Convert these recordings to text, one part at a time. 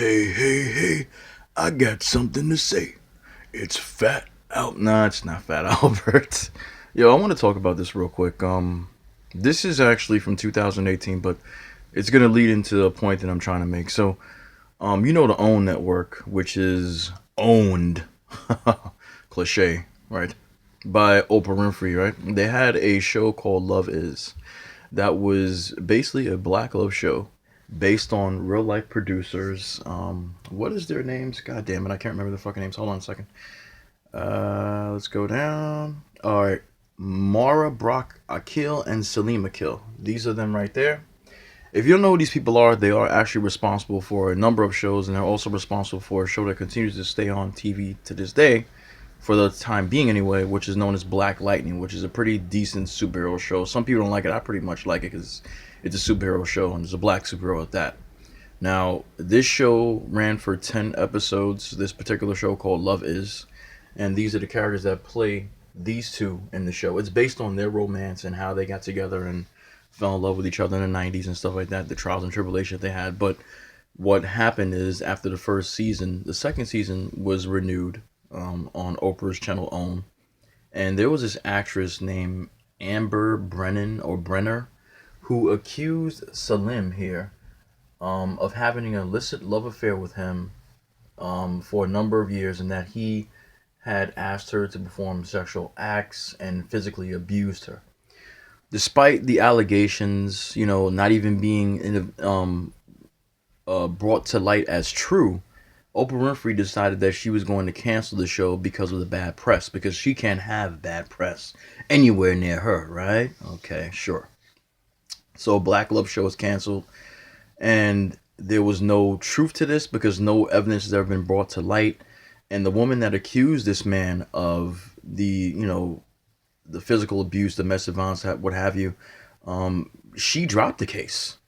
Hey, I got something to say. It's Fat Al. Nah, it's not Fat Albert. Yo, I want to talk about this real quick. This is actually from 2018, but it's gonna lead into a point that I'm trying to make. So, you know the OWN network, which is owned, cliche, right, by Oprah Winfrey, right? They had a show called Love Is that was basically a black love show based on real life producers. What is their names? God damn it, I can't remember the fucking names. Hold on a second. Let's go down. All right, Mara Brock Akil and Salim Akil. These are them right there. If you don't know who these people are, they are actually responsible for a number of shows, and they're also responsible for a show that continues to stay on TV to this day, for the time being anyway, which is known as Black Lightning, which is a pretty decent superhero show. Some people don't like it. I pretty much like it because it's a superhero show and there's a black superhero at that. Now, this show ran for 10 episodes, this particular show called Love Is, and these are the characters that play these two in the show. It's based on their romance and how they got together and fell in love with each other in the 90s and stuff like that, the trials and tribulations they had. But what happened is after the first season, the second season was renewed on Oprah's channel OWN, and there was this actress named Amber Brennan or Brenner who accused Salim here of having an illicit love affair with him for a number of years, and that he had asked her to perform sexual acts and physically abused her. Despite the allegations, not even being brought to light as true, Oprah Winfrey decided that she was going to cancel the show because of the bad press, because she can't have bad press anywhere near her, right? Okay, sure. So Black Love Show was canceled, and there was no truth to this because no evidence has ever been brought to light. And the woman that accused this man of the physical abuse, domestic violence, what have you, she dropped the case.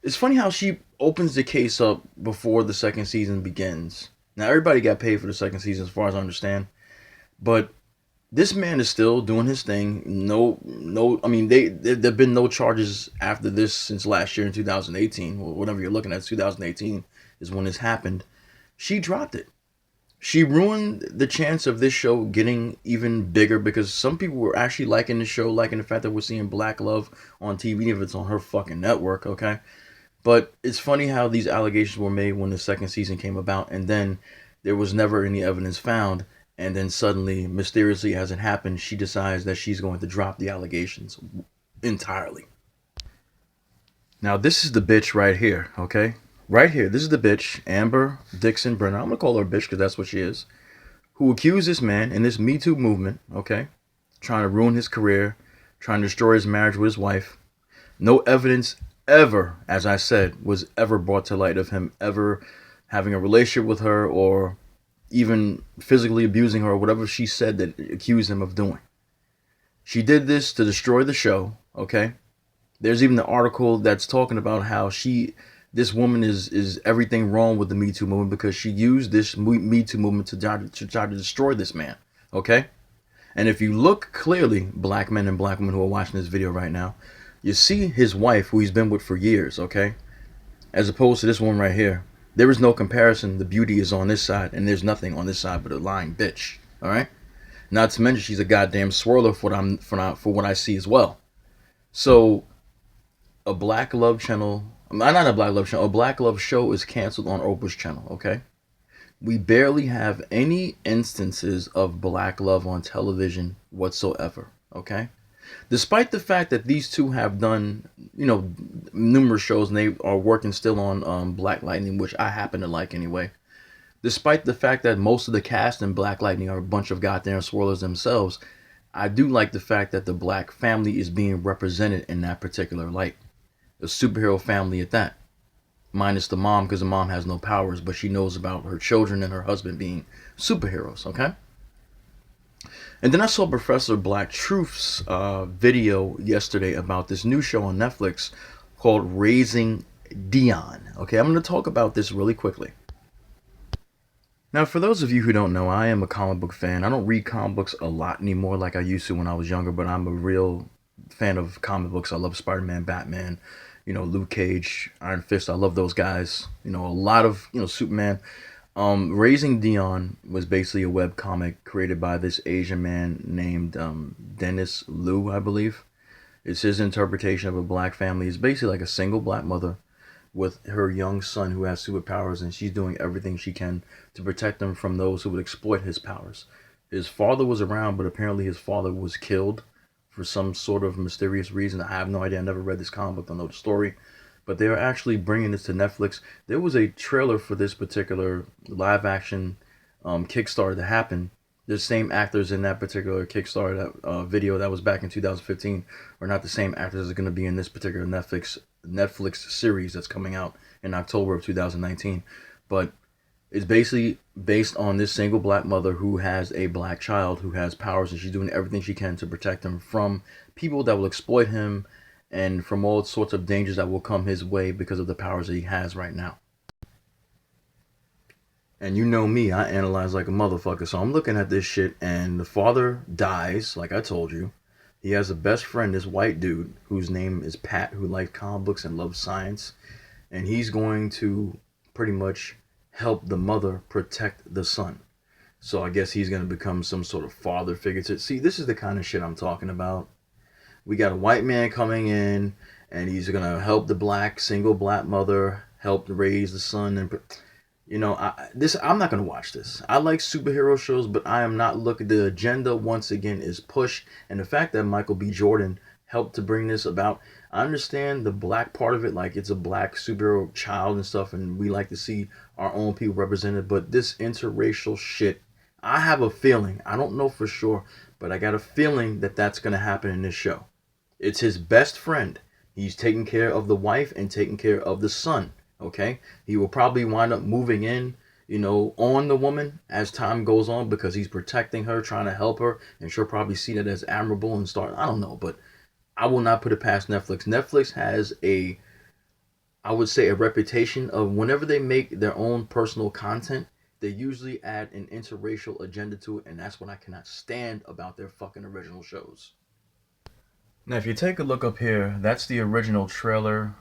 It's funny how she opens the case up before the second season begins. Now everybody got paid for the second season, as far as I understand, but this man is still doing his thing. No. I mean, there've been no charges after this since last year in 2018. Whatever you're looking at, 2018 is when this happened. She dropped it. She ruined the chance of this show getting even bigger because some people were actually liking the show, liking the fact that we're seeing black love on TV, if it's on her fucking network, okay? But it's funny how these allegations were made when the second season came about, and then there was never any evidence found, and then suddenly, mysteriously as it happened, she decides that she's going to drop the allegations entirely. Now, this is the bitch right here, okay? Right here, this is the bitch, Amber Dixon Brenner. I'm gonna call her a bitch because that's what she is. Who accused this man in this Me Too movement, okay? Trying to ruin his career, trying to destroy his marriage with his wife. No evidence ever, as I said, was ever brought to light of him ever having a relationship with her or even physically abusing her or whatever she said that accused him of doing. She did this to destroy the show, okay? There's even the article that's talking about how this woman is everything wrong with the Me Too movement because she used this Me Too movement to try to destroy this man, okay? And if you look clearly, black men and black women who are watching this video right now, you see his wife, who he's been with for years, okay? As opposed to this one right here. There is no comparison. The beauty is on this side, and there's nothing on this side but a lying bitch, all right? Not to mention she's a goddamn swirler for what I see as well. So, a black love channel, not a black love channel, a black love show is canceled on Oprah's channel, okay? We barely have any instances of black love on television whatsoever, okay? Despite the fact that these two have done, numerous shows, and they are working still on Black Lightning, which I happen to like anyway. Despite the fact that most of the cast in Black Lightning are a bunch of goddamn swirlers themselves, I do like the fact that the black family is being represented in that particular light. A superhero family at that. Minus the mom, because the mom has no powers, but she knows about her children and her husband being superheroes, okay? And then I saw Professor Black Truth's video yesterday about this new show on Netflix called Raising Dion. Okay, I'm going to talk about this really quickly. Now, for those of you who don't know, I am a comic book fan. I don't read comic books a lot anymore like I used to when I was younger, but I'm a real fan of comic books. I love Spider-Man, Batman, Luke Cage, Iron Fist. I love those guys. A lot of Superman. Raising Dion was basically a web comic created by this Asian man named Dennis Liu, I believe. It's his interpretation of a black family. It's basically like a single black mother with her young son who has superpowers, and she's doing everything she can to protect him from those who would exploit his powers. His father was around, but apparently his father was killed for some sort of mysterious reason. I have no idea. I never read this comic book. I know the story. But they are actually bringing this to Netflix. There was a trailer for this particular live action Kickstarter that happened. The same actors in that particular Kickstarter video that was back in 2015 are not the same actors that are going to be in this particular Netflix series that's coming out in October of 2019. But it's basically based on this single black mother who has a black child who has powers, and she's doing everything she can to protect him from people that will exploit him and from all sorts of dangers that will come his way because of the powers that he has right now. And you know me, I analyze like a motherfucker. So I'm looking at this shit, and the father dies, like I told you. He has a best friend, this white dude, whose name is Pat, who likes comic books and loves science. And he's going to pretty much help the mother protect the son. So I guess he's going to become some sort of father figure. See, this is the kind of shit I'm talking about. We got a white man coming in, and he's going to help the single black mother help raise the son. And I'm not going to watch this. I like superhero shows, but I am not looking. The agenda, once again, is push. And the fact that Michael B. Jordan helped to bring this about, I understand the black part of it, like it's a black superhero child and stuff, and we like to see our own people represented. But this interracial shit, I have a feeling, I don't know for sure, but I got a feeling that that's going to happen in this show. It's his best friend. He's taking care of the wife and taking care of the son. Okay? He will probably wind up moving in, on the woman as time goes on because he's protecting her, trying to help her, and she'll probably see that as admirable and start, I don't know, but I will not put it past Netflix. Netflix has I would say a reputation of whenever they make their own personal content, they usually add an interracial agenda to it, and that's what I cannot stand about their fucking original shows. Now, if you take a look up here, that's the original trailer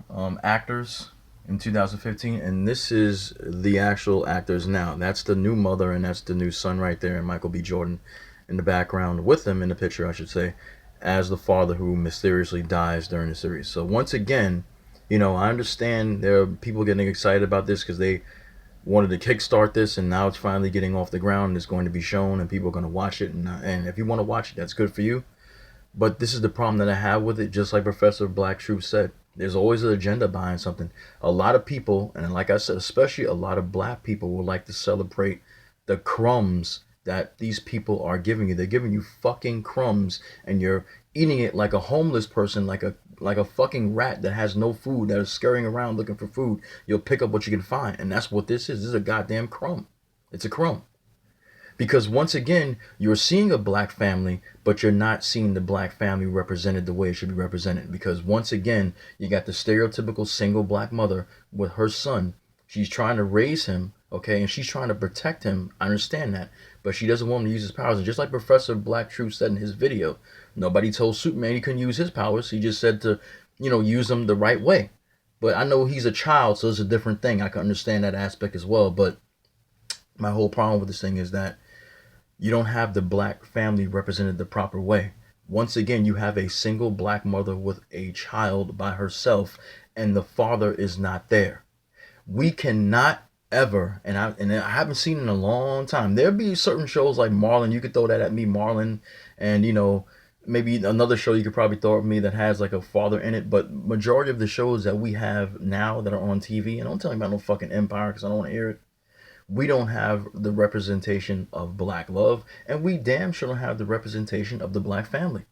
actors in 2015, and this is the actual actors now. That's the new mother, and that's the new son right there, and Michael B. Jordan in the background with them in the picture, I should say, as the father who mysteriously dies during the series. So once again, I understand there are people getting excited about this because they wanted to kickstart this, and now it's finally getting off the ground, and it's going to be shown, and people are going to watch it, and if you want to watch it, that's good for you. But this is the problem that I have with it, just like Professor Black Truth said. There's always an agenda behind something. A lot of people, and like I said, especially a lot of black people, will like to celebrate the crumbs that these people are giving you. They're giving you fucking crumbs, and you're eating it like a homeless person, like a fucking rat that has no food, that is scurrying around looking for food. You'll pick up what you can find, and that's what this is. This is a goddamn crumb. It's a crumb. Because once again, you're seeing a black family, but you're not seeing the black family represented the way it should be represented. Because once again, you got the stereotypical single black mother with her son. She's trying to raise him, okay, and she's trying to protect him. I understand that. But she doesn't want him to use his powers. And just like Professor Black Truth said in his video, nobody told Superman he couldn't use his powers. He just said to, use them the right way. But I know he's a child, so it's a different thing. I can understand that aspect as well. But my whole problem with this thing is that you don't have the black family represented the proper way. Once again, you have a single black mother with a child by herself, and the father is not there. We cannot ever, and I haven't seen in a long time. There'll be certain shows like Marlon. You could throw that at me, Marlon, and maybe another show you could probably throw at me that has like a father in it. But majority of the shows that we have now that are on TV, and don't tell me about no fucking Empire because I don't want to hear it. We don't have the representation of black love, and we damn sure don't have the representation of the black family.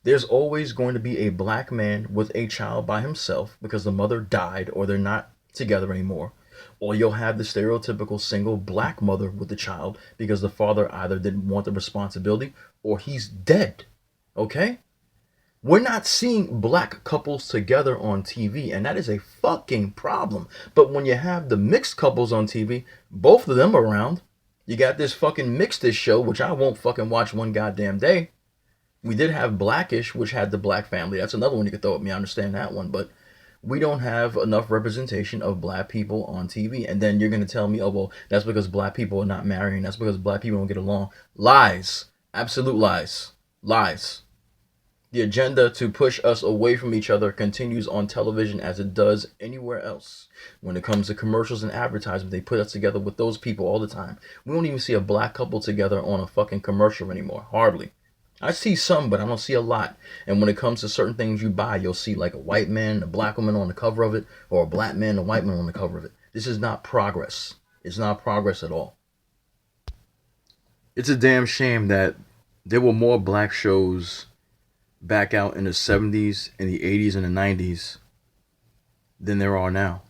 There's always going to be a black man with a child by himself because the mother died or they're not together anymore. Or you'll have the stereotypical single black mother with the child because the father either didn't want the responsibility or he's dead. Okay? We're not seeing black couples together on TV, and that is a fucking problem. But when you have the mixed couples on TV, both of them around, you got this fucking Mixed-ish show, which I won't fucking watch one goddamn day. We did have Blackish, which had the black family. That's another one you could throw at me. I understand that one. But We don't have enough representation of black people on TV. And then you're going to tell me, oh, well, that's because black people are not marrying. That's because black people don't get along. Lies. Absolute lies. Lies. The agenda to push us away from each other continues on television as it does anywhere else. When it comes to commercials and advertisements, they put us together with those people all the time. We don't even see a black couple together on a fucking commercial anymore. Hardly. I see some, but I don't see a lot. And when it comes to certain things you buy, you'll see like a white man and a black woman on the cover of it, or a black man and a white man on the cover of it. This is not progress. It's not progress at all. It's a damn shame that there were more black shows back out in the 70s, in the 80s, and the 90s than there are now.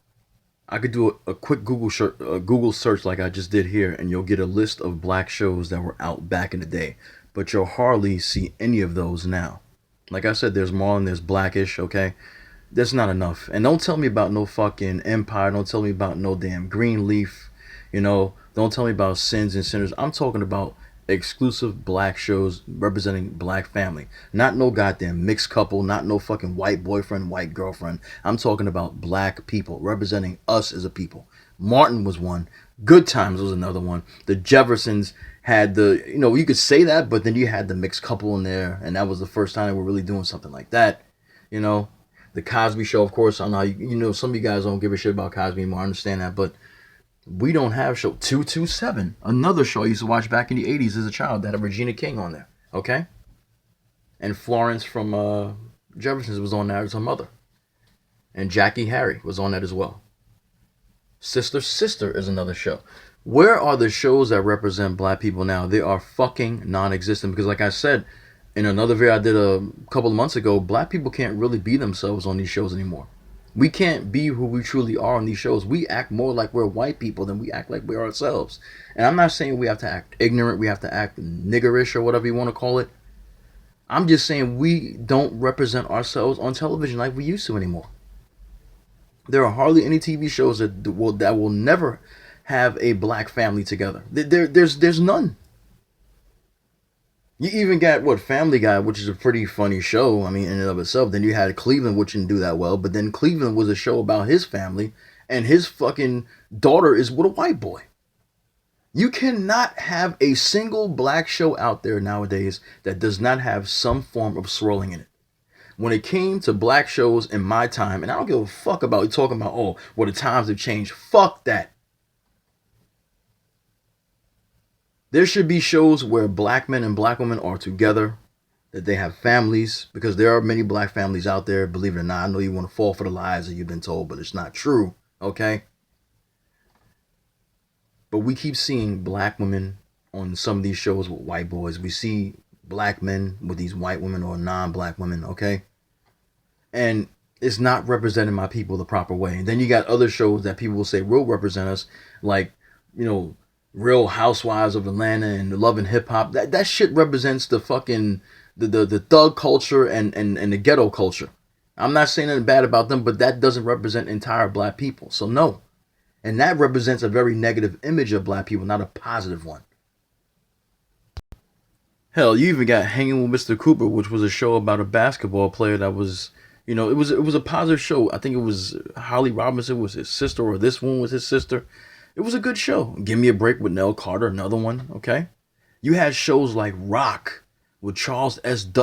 I could do a quick Google search like I just did here, and you'll get a list of black shows that were out back in the day. But you'll hardly see any of those now. Like I said, there's more and there's Blackish, okay? That's not enough. And don't tell me about no fucking Empire. Don't tell me about no damn Greenleaf. Don't tell me about Sins and Sinners. I'm talking about exclusive black shows representing black family. Not no goddamn mixed couple, not no fucking white boyfriend, white girlfriend. I'm talking about black people representing us as a people. Martin was one. Good Times was another one. The Jeffersons had you could say that, but then you had the mixed couple in there, and that was the first time they were really doing something like that. The Cosby Show, of course. I know some of you guys don't give a shit about Cosby anymore. I understand that, but we don't have show 227. Another show I used to watch back in the 80s as a child that had Regina King on there. Okay? And Florence from Jeffersons was on there as her mother. And Jackie Harry was on that as well. Sister Sister is another show. Where are the shows that represent black people now? They are fucking non-existent. Because like I said, in another video I did a couple of months ago, black people can't really be themselves on these shows anymore. We can't be who we truly are on these shows. We act more like we're white people than we act like we're ourselves. And I'm not saying we have to act ignorant, we have to act niggerish or whatever you want to call it. I'm just saying we don't represent ourselves on television like we used to anymore. There are hardly any TV shows that will never have a black family together. There's none. You even got Family Guy, which is a pretty funny show. I mean, in and of itself. Then you had Cleveland, which didn't do that well. But then Cleveland was a show about his family, and his fucking daughter is with a white boy. You cannot have a single black show out there nowadays that does not have some form of swirling in it. When it came to black shows in my time, and I don't give a fuck about you talking about, the times have changed. Fuck that. There should be shows where black men and black women are together, that they have families, because there are many black families out there, believe it or not. I know you want to fall for the lies that you've been told, but it's not true, okay? But we keep seeing black women on some of these shows with white boys. We see black men with these white women or non-black women, okay? And it's not representing my people the proper way. And then you got other shows that people will say will represent us, like, Real Housewives of Atlanta and Love and Hip Hop. That shit represents the fucking the thug culture and the ghetto culture. I'm not saying anything bad about them, but that doesn't represent entire black people. So no. And that represents a very negative image of black people, not a positive one. Hell, you even got Hanging with Mr. Cooper, which was a show about a basketball player that was, it was a positive show. I think it was Holly Robinson was his sister, or this one was his sister. It was a good show. Give Me a Break with Nell Carter, another one, okay? You had shows like Rock with Charles S. Dutton.